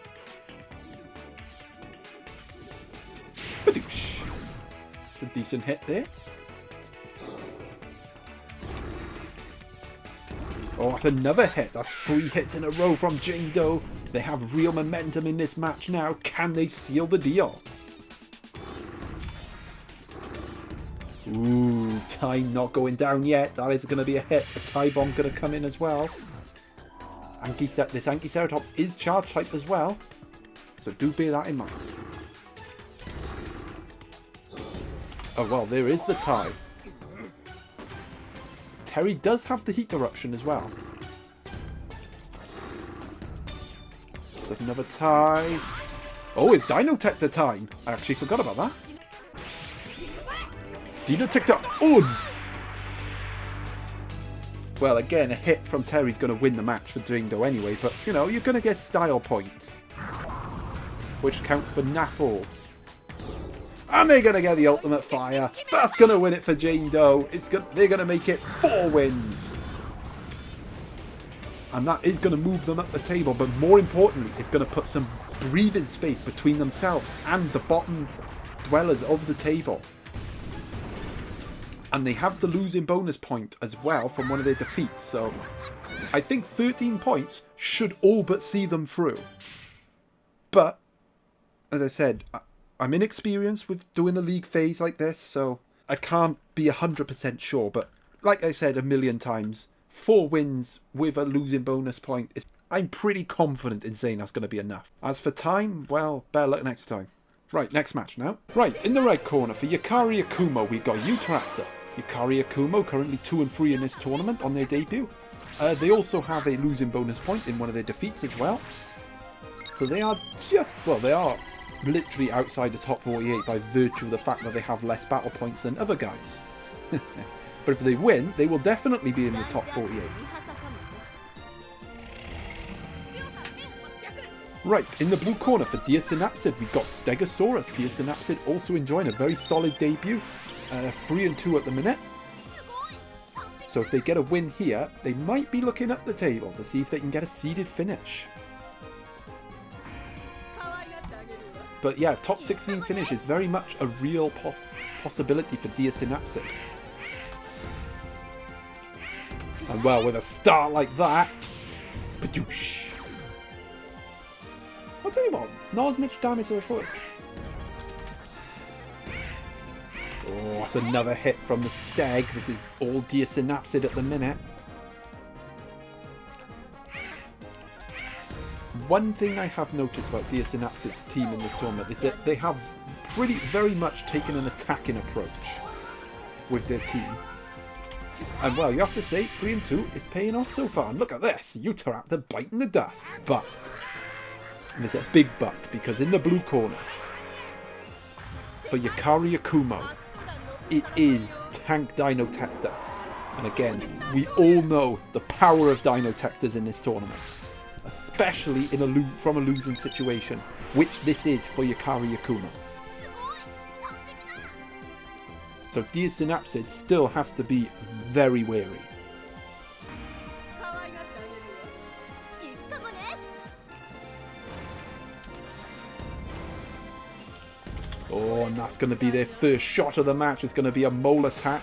Badoosh. It's a decent hit there. Oh, that's another hit. That's 3 hits in a row from Jane Doe. They have real momentum in this match now. Can they seal the deal? Ooh, Time not going down yet. That is going to be a hit. A tie bomb going to come in as well. This Anchiceratops is charge type as well. So do bear that in mind. Oh, well, there is the tie. Terry does have the heat eruption as well. It's like another tie. Oh, it's Dinotector time. I actually forgot about that. Dinotector on! Well, again, a hit from Terry's going to win the match for Jane Doe anyway, but, you know, you're going to get style points. Which count for naff all. And they're going to get the ultimate fire. That's going to win it for Jane Doe. They're going to make it 4 wins. And that is going to move them up the table, but more importantly, it's going to put some breathing space between themselves and the bottom dwellers of the table. And they have the losing bonus point as well from one of their defeats. So I think 13 points should all but see them through. But, as I said, I'm inexperienced with doing a league phase like this, so I can't be 100% sure. But like I said a million times, 4 wins with a losing bonus point, I'm pretty confident in saying that's going to be enough. As for Time, well, better luck next time. Right, next match now. Right, in the red corner for Yukari Yakumo, we've got Utraptor. Yukari Yakumo currently 2-3 in this tournament on their debut. They also have a losing bonus point in one of their defeats as well. So they are literally outside the top 48 by virtue of the fact that they have less battle points than other guys. But if they win, they will definitely be in the top 48. Right, in the blue corner for Synapsid, we've got Stegosaurus. Synapsid also enjoying a very solid debut. 3-2 at the minute. So if they get a win here, they might be looking up the table to see if they can get a seeded finish. But yeah, top 16 finish is very much a real possibility for Synapsid. And well, with a start like that, badoosh. I'll tell you what, not as much damage as I thought. Oh, that's another hit from the Steg. This is all Synapsid at the minute. One thing I have noticed about Synapsid's team in this tournament is that they have very much taken an attacking approach with their team. And well, you have to say, 3-2 is paying off so far. And look at this, Utahraptor biting the dust. But, and it's a big but, because in the blue corner, for Yukari Yakumo, it is Tank Dinotector. And again, we all know the power of Dinotectors in this tournament. Especially in from a losing situation, which this is for Yukari Yakumo. So Synapsid still has to be very wary. Oh, and that's going to be their first shot of the match. It's going to be a mole attack.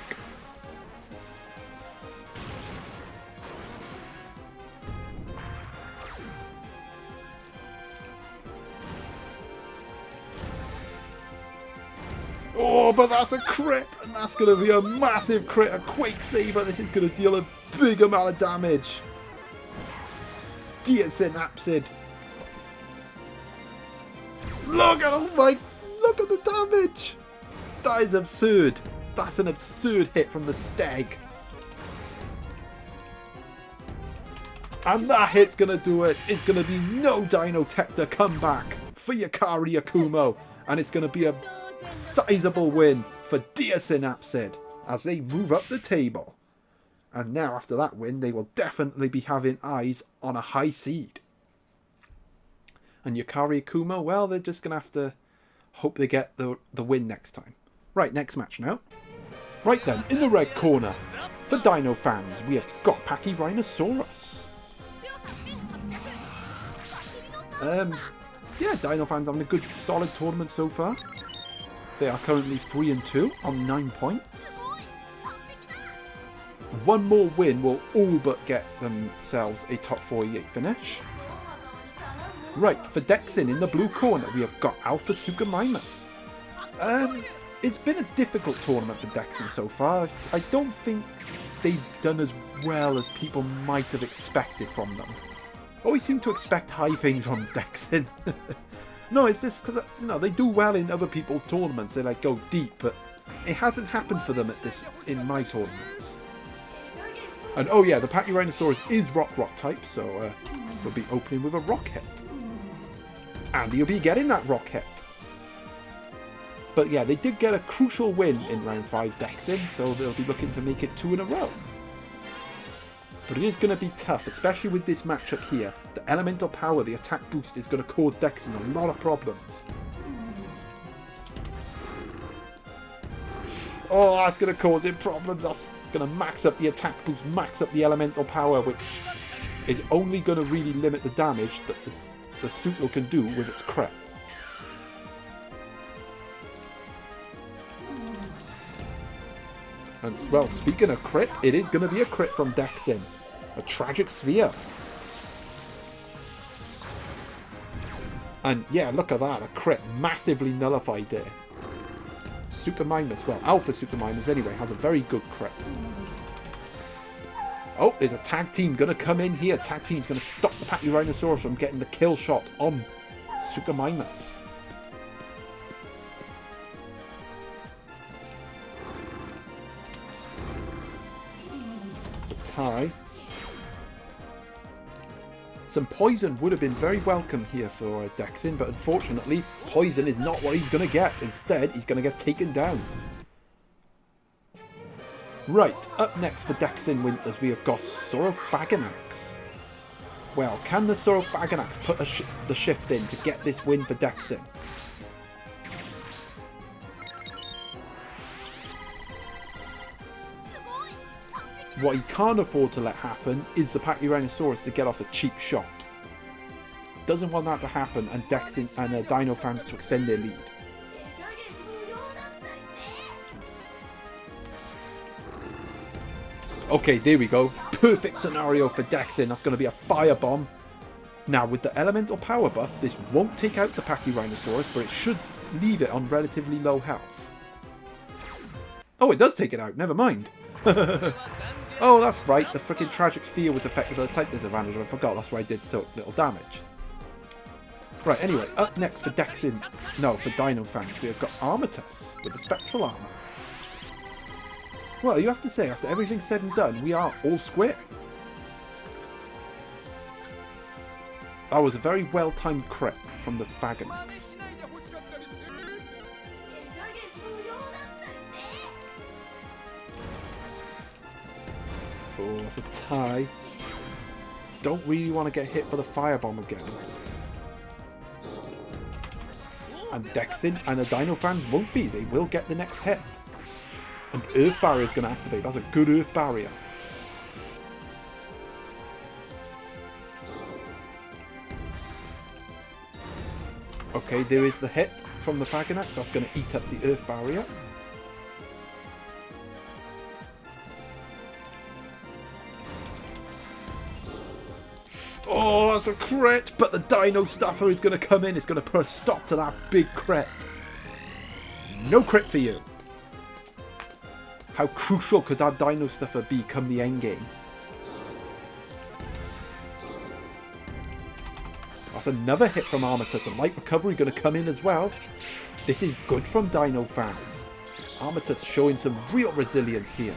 Oh, but that's a crit, and that's going to be a massive crit, a Quake Saber. This is going to deal a big amount of damage. Synapsid. Look at look at the damage. That is absurd. That's an absurd hit from the Steg. And that hit's going to do it. It's going to be no Dinotector comeback for Yukari Yakumo, and it's going to be a sizable win for Synapsid as they move up the table. And now after that win, they will definitely be having eyes on a high seed. And Yukari Yakumo, well, they're just going to have to hope they get the win next time. Right, next match now. Right then, in the red corner, for Dinofanz, we have got Pachyrhinosaurus. Yeah, Dinofanz having a good solid tournament so far. They are currently 3-2 on 9 points. One more win will all but get themselves a top 48 finish. Right, for Dexin in the blue corner, we have got Alpha Suchomimus. It's been a difficult tournament for Dexin so far. I don't think they've done as well as people might have expected from them. Always seem to expect high things from Dexin. No, it's just because, you know, they do well in other people's tournaments. They like go deep, but it hasn't happened for them in my tournaments. And oh yeah, the Pachyrhinosaurus is rock type, so we'll be opening with a rock hit. And you'll be getting that rock hit. But yeah, they did get a crucial win in round 5 Dexin, so they'll be looking to make it 2 in a row. But it is going to be tough, especially with this matchup here. The elemental power, the attack boost, is going to cause Dexin a lot of problems. Oh, that's going to cause him problems. That's going to max up the attack boost, max up the elemental power, which is only going to really limit the damage that the Sucho can do with its crit. And well, speaking of crit, it is going to be a crit from Dexin. A Tragic Sphere. And yeah, look at that, a crit massively nullified there. Suchomimus, well, Alpha Suchomimus anyway, has a very good crit. Oh, there's a tag team going to come in here. Tag team's going to stop the Pachyrhinosaurus from getting the kill shot on Suchomimus. It's a tie. Some poison would have been very welcome here for Dexin, but unfortunately, poison is not what he's going to get. Instead, he's going to get taken down. Right, up next for Dexin Winters, we have got Saurophaganax. Well, can the Saurophaganax put the shift in to get this win for Dexin? What he can't afford to let happen is the Pachyrhinosaurus to get off a cheap shot. Doesn't want that to happen, and Dexin and Dinofanz to extend their lead. Okay, there we go. Perfect scenario for Dexin. That's going to be a firebomb. Now, with the elemental power buff, this won't take out the Pachyrhinosaurus, but it should leave it on relatively low health. Oh, it does take it out. Never mind. Oh, that's right. The freaking Tragic Sphere was affected by the type disadvantage. I forgot. That's why I did so little damage. Right, anyway. Up next for Dexin. No, for Dinofanz, we have got Armatus with the Spectral Armor. Well, you have to say, after everything's said and done, we are all square. That was a very well-timed crit from the Phaganax. Oh, that's a tie. Don't really want to get hit by the firebomb again. And Dexin and the Dinofanz won't be. They will get the next hit. And Earth Barrier is going to activate. That's a good Earth Barrier. Okay, there is the hit from the Phaganax. That's going to eat up the Earth Barrier. Oh, that's a crit, but the Dino Stuffer is going to come in. It's going to put a stop to that big crit. No crit for you. How crucial could that Dino Stuffer be come the end game? That's another hit from Armatus, and Light Recovery going to come in as well. This is good from Dinofanz. Armatus showing some real resilience here.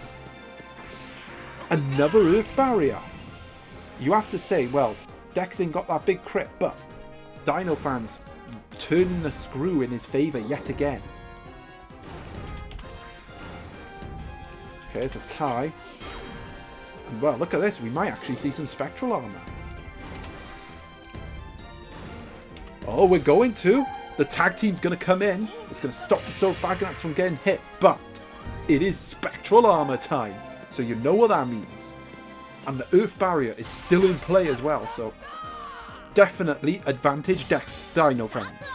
Another Earth Barrier. You have to say, well, Dexin got that big crit, but Dinofanz turning the screw in his favour yet again. Okay, it's a tie. And well, look at this. We might actually see some Spectral Armor. Oh, we're going to. The tag team's going to come in. It's going to stop the Saurophaganax from getting hit. But it is Spectral Armor time. So you know what that means. And the Earth Barrier is still in play as well. So definitely advantage Dinofanz.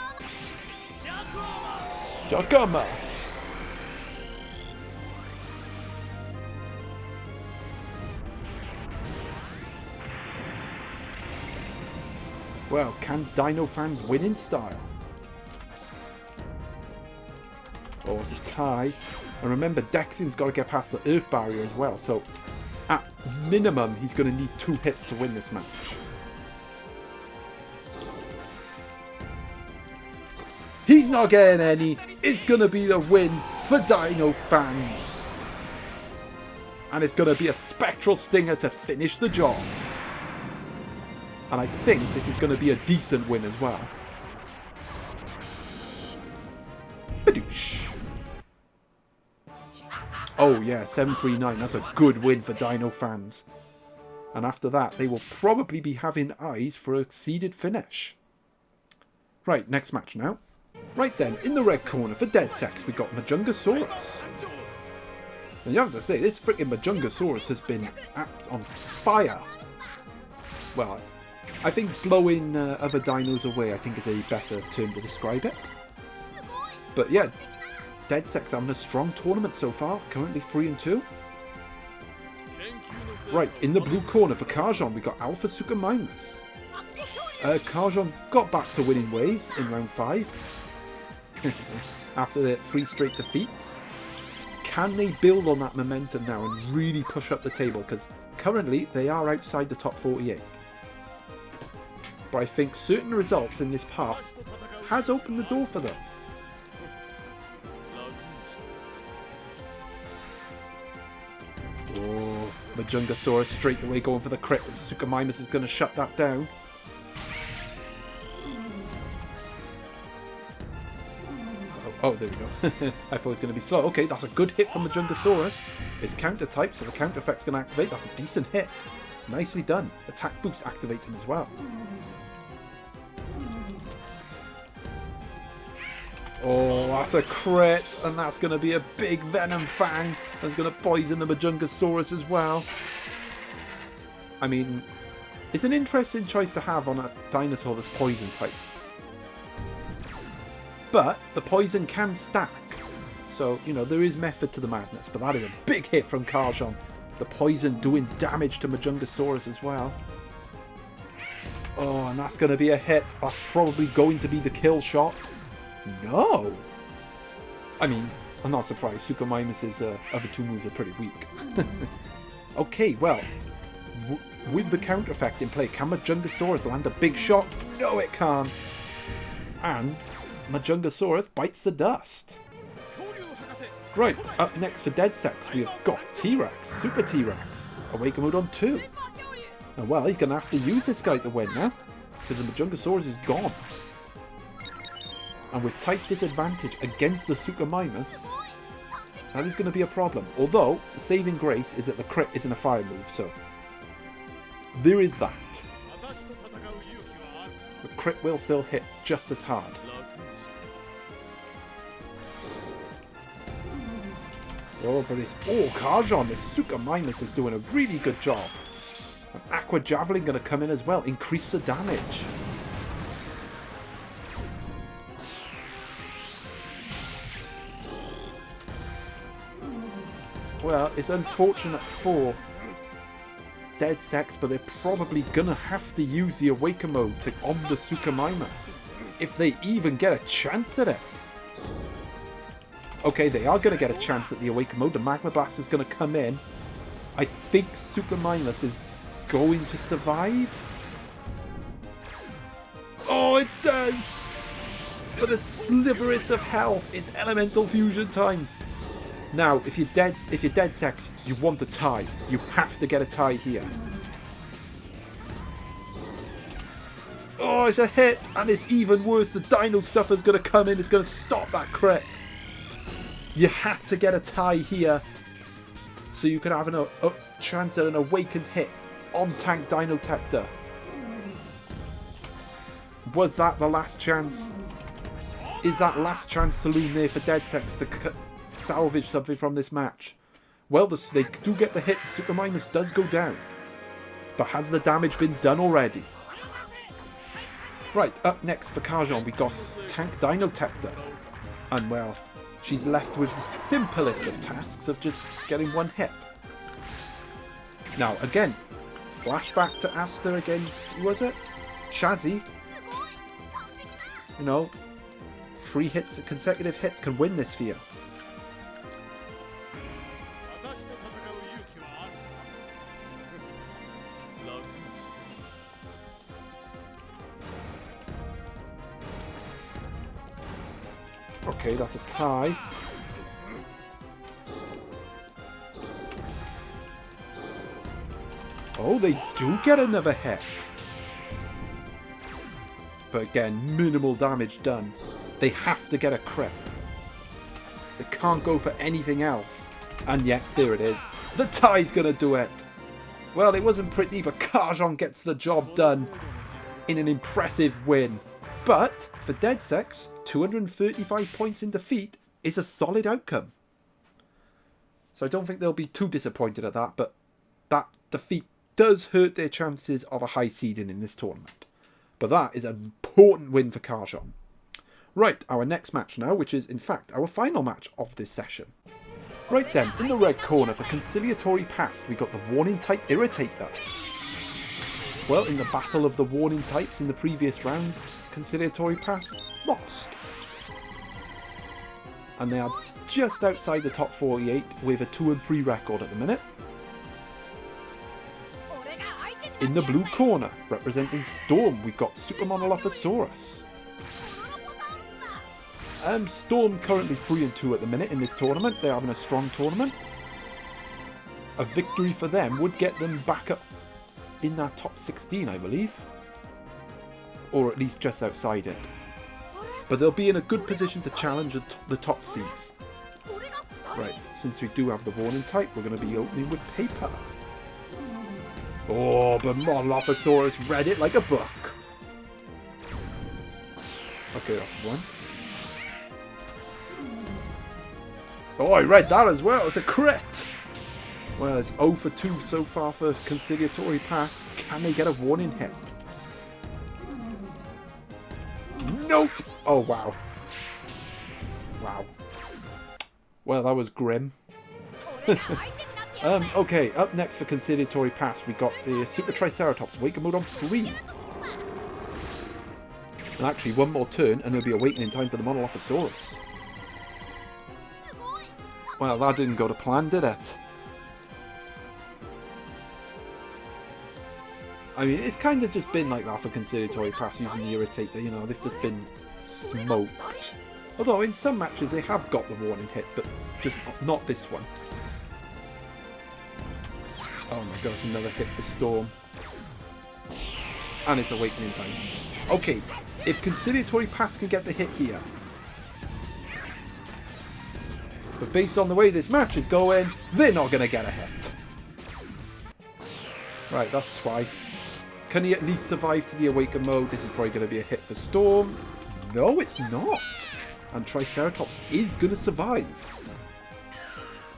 Yakumo. Well, can Dinofanz win in style? Oh, it's a tie. And remember, Dexin's got to get past the Earth Barrier as well. So, at minimum, he's going to need 2 hits to win this match. He's not getting any. It's going to be the win for Dinofanz. And it's going to be a Spectral Stinger to finish the job. And I think this is going to be a decent win as well. Badoosh. Oh yeah, 739. That's a good win for Dinofanz. And after that, they will probably be having eyes for a seeded finish. Right, next match now. Right then, in the red corner for Dedsecks, we got Majungasaurus. And you have to say, this freaking Majungasaurus has been on fire. Well, I think blowing other dinos away, I think, is a better term to describe it. But yeah, Dedsecks having a strong tournament so far, currently 3-2. Right, in the blue corner for Kahjunn, we got Alpha Suchomimus. Kahjunn got back to winning ways in round 5. After the 3 straight defeats. Can they build on that momentum now and really push up the table? Because currently they are outside the top 48. But I think certain results in this part has opened the door for them. Oh, Majungasaurus straight away going for the crit. Suchomimus is going to shut that down. Oh, there we go. I thought it was going to be slow. Okay, that's a good hit from the Majungasaurus. It's counter type, so the counter effect's going to activate. That's a decent hit. Nicely done. Attack boost activating as well. Oh, that's a crit, and that's going to be a big Venom Fang. That's going to poison the Majungasaurus as well. I mean, it's an interesting choice to have on a dinosaur that's poison type. But the poison can stack. So, you know, there is method to the madness. But that is a big hit from Kahjunn. The poison doing damage to Majungasaurus as well. Oh, and that's going to be a hit. That's probably going to be the kill shot. No! I mean, I'm not surprised. Suchomimus's other two moves are pretty weak. Okay, well, with the counter effect in play, can Majungasaurus land a big shot? No, it can't. And Majungasaurus bites the dust. Right, up next for Dedsecks, we have got T-Rex, Super T-Rex, Awaken Mode on 2. And well, he's going to have to use this guy to win now, because the Majungasaurus is gone. And with type disadvantage against the Suchomimus, that is going to be a problem. Although, the saving grace is that the crit isn't a fire move, so there is that. The crit will still hit just as hard. Oh, but it's... Oh, Kahjunn, this Suchomimus is doing a really good job. An Aqua Javelin going to come in as well. Increase the damage. Well, it's unfortunate for Dedsecks, but they're probably going to have to use the Awaken Mode on the Suchomimus. If they even get a chance at it. Okay, they are going to get a chance at the Awaken Mode. The Magma Blast is going to come in. I think Suchomimus is going to survive. Oh, it does! But the sliverest of health is Elemental Fusion time. Now, if you're Dedsecks, you want a tie. You have to get a tie here. Oh, it's a hit, and it's even worse. The Dino Stuffer's going to come in. It's going to stop that crit. You had to get a tie here, so you could have a chance at an awakened hit on Tank Dinotector. Was that the last chance? Is that last chance saloon there for Dedsecks to salvage something from this match? Well, they do get the hit. The Suchomimus does go down. But has the damage been done already? Right, up next for Kahjunn, we got Tank Dinotector. And well, she's left with the simplest of tasks of just getting one hit. Now, again, flashback to Asta against, who was it? Shazzy. You know, 3 hits, consecutive hits can win this sphere. Okay, that's a tie. Oh, they do get another hit. But again, minimal damage done. They have to get a crit. They can't go for anything else. And yet, there it is. The tie's gonna do it. Well, it wasn't pretty, but Kahjunn gets the job done in an impressive win. But, for Dedsecks, 235 points in defeat is a solid outcome. So I don't think they'll be too disappointed at that, but that defeat does hurt their chances of a high seeding in this tournament. But that is an important win for Kahjunn. Right, our next match now, which is in fact our final match of this session. Right then, in the red corner for Conciliatory Past, we got the Warning type Irritator. Well, in the battle of the Warning types in the previous round, Conciliatory Past lost. And they are just outside the top 48 with a 2-3 record at the minute. In the blue corner, representing Storm, we've got Super Monolophosaurus. Storm currently 3-2 at the minute in this tournament. They're having a strong tournament. A victory for them would get them back up in that top 16, I believe. Or at least just outside it. but they'll be in a good position to challenge the top seeds. Right, since we do have the warning type, we're going to be opening with paper. Oh, but Monolophosaurus read it like a book. Okay, that's one. Oh, I read that as well. It's a crit. Well, it's 0 for 2 so far for Conciliatory Pass. Can they get a warning hit? Nope. Oh, wow. Wow. Well, that was grim. Okay, up next for Conciliatory Pass, we got the Super Triceratops Awaken Mode on 3. And actually, one more turn, and it'll be awakening time for the Monolophosaurus. Well, that didn't go to plan, did it? I mean, it's kind of just been like that for Conciliatory Pass using the Irritator, you know, they've just been smoked. Although in some matches they have got the warning hit, but just not this one. Oh my gosh, another hit for Storm. And it's awakening time. Okay, if Conciliatory Pass can get the hit here. But based on the way this match is going, they're not going to get a hit. Right, that's twice. Can he at least survive to the Awaken mode? This is probably going to be a hit for Storm. No, it's not. And Triceratops is going to survive.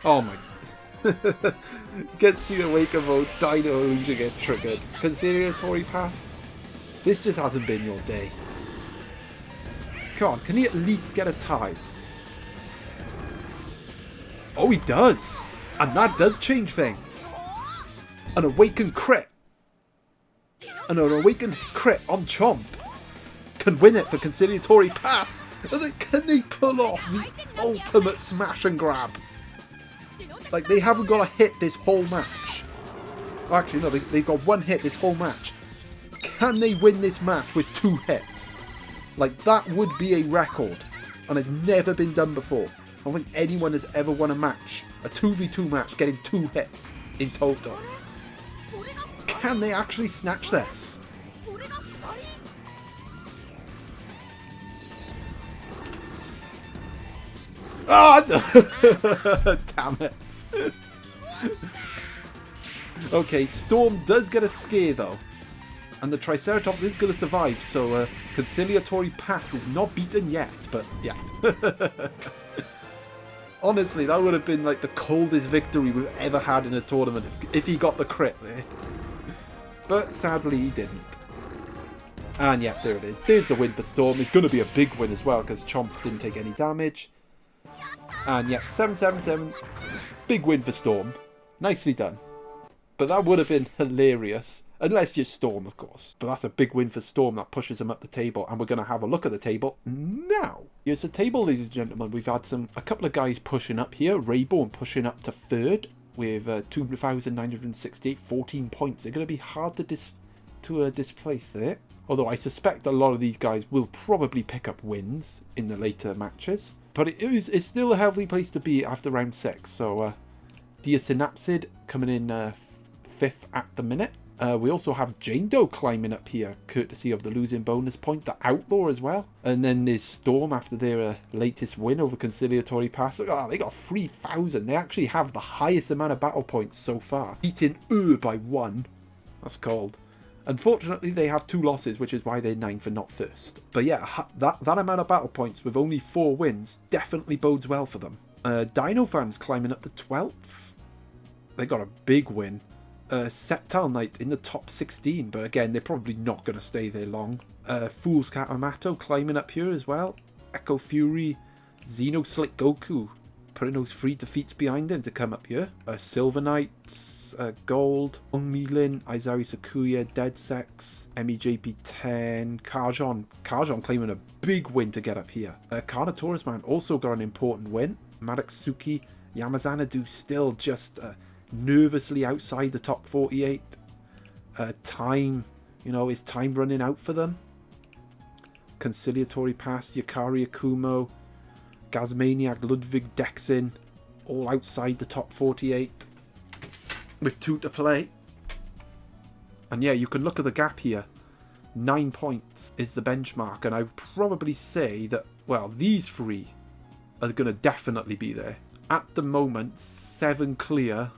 Oh my. Gets the Awaken mode. Dino Illusion gets triggered. Conciliatory Pass. This just hasn't been your day. Come on, can he at least get a tie? Oh, he does. And that does change things. An Awakened crit. And an Awakened crit on Chomp can win it for Conciliatory Pass. And then can they pull off the ultimate smash and grab? Like, they haven't got a hit this whole match. Actually, no, they've got one hit this whole match. Can they win this match with 2 hits? Like, that would be a record. And it's never been done before. I don't think anyone has ever won a match, a 2v2 match, getting 2 hits in total. Can they actually snatch this? Ah, no. Damn it. Okay, Storm does get a scare though. And the Triceratops is going to survive, so Conciliatory Pass is not beaten yet, but yeah. Honestly, that would have been like the coldest victory we've ever had in a tournament if he got the crit there. But sadly he didn't. And yeah, there it is. There's the win for Storm. It's going to be a big win as well because Chomp didn't take any damage. And yeah, 777. Big win for Storm. Nicely done. But that would have been hilarious. Unless you're Storm, of course. But that's a big win for Storm. That pushes him up the table. And we're going to have a look at the table now. Here's the table, ladies and gentlemen. We've had a couple of guys pushing up here. Rayborn pushing up to 3rd with 2,968, 14 points. They're going to be hard to displace there. Although I suspect a lot of these guys will probably pick up wins in the later matches. But it's still a healthy place to be after round 6. So, dear Synapsid coming in 5th at the minute. We also have Jane Doe climbing up here, courtesy of the losing bonus point, the Outlaw as well. And then there's Storm after their latest win over Conciliatory Pass. Oh, they got 3,000. They actually have the highest amount of battle points so far. Beating by 1. That's cold. Unfortunately, they have 2 losses, which is why they're 9th and not 1st. But yeah, that amount of battle points with only 4 wins definitely bodes well for them. Dinofanz climbing up to 12th. They got a big win. Sceptile Knight in the top 16, but again, they're probably not going to stay there long. Foolscap Hamato climbing up here as well. Eccofury, XenoSlickGoku, putting those 3 defeats behind him to come up here. SilverKNIGHTS, Gold, Meiling, Izayoi, Sakuya, Dedsecks, MEJP10, Kahjunn. Kahjunn claiming a big win to get up here. CarnotaurusMan also got an important win. Madotsuki, Yamaxanadu still just nervously outside the top 48. Time, you know, is time running out for them? Conciliatory Pass, Yukari, Yakumo, Gasmaniac, Ludwig, Dexin, all outside the top 48 with 2 to play. And yeah, you can look at the gap here. 9 points is the benchmark, and I would probably say that, well, these 3 are going to definitely be there. At the moment, 7 clear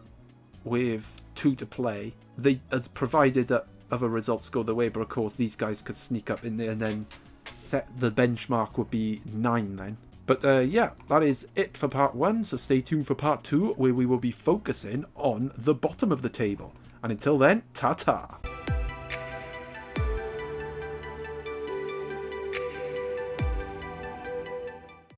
with 2 to play. They, as provided that other results go their way, but of course these guys could sneak up in there and then set the benchmark would be 9 then. But yeah, that is it for part 1, so stay tuned for part 2, where we will be focusing on the bottom of the table. And until then, ta-ta!